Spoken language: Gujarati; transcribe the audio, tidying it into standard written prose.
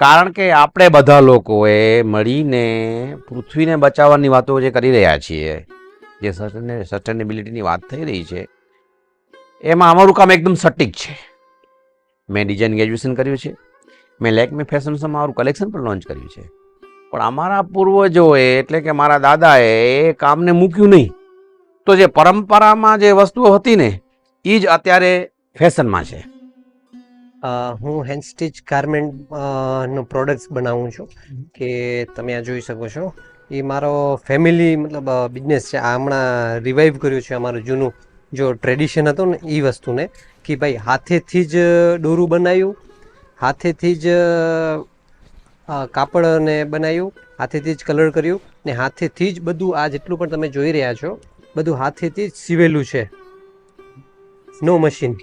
કારણ કે આપણે બધા લોકોએ મળીને પૃથ્વીને બચાવવાની વાતો જે કરી રહ્યા છીએ, જે સસ્ટેનેબિલિટીની વાત થઈ રહી છે, એમાં અમારું કામ એકદમ સટીક છે. મેં ડિઝાઇન ગ્રેજ્યુએશન કર્યું છે, મેં લેકમી ફેશન્સમાં મારું કલેક્શન પણ લોન્ચ કર્યું છે. પણ અમારા પૂર્વજોએ એટલે કે મારા દાદાએ એ કામને મૂક્યું નહીં. તો જે પરંપરામાં જે વસ્તુઓ હતી ને એ જ અત્યારે ફેશનમાં છે. હું હેન્ડ સ્ટીચ ગાર્મેન્ટ નો પ્રોડક્ટ્સ બનાવું છું કે તમે આ જોઈ શકો છો. એ મારો ફેમિલી મતલબ બિઝનેસ છે. આ હમણાં રિવાઇવ કર્યું છે અમારું જૂનું જો ટ્રેડિશન હતું ને એ વસ્તુને, કે ભાઈ હાથેથી જ દોરું બનાવ્યું, હાથેથી જ કાપડને બનાવ્યું, હાથેથી જ કલર કર્યું ને હાથેથી જ બધું આ જેટલું પણ તમે જોઈ રહ્યા છો બધું હાથેથી જ સીવેલું છે, નો મશીન.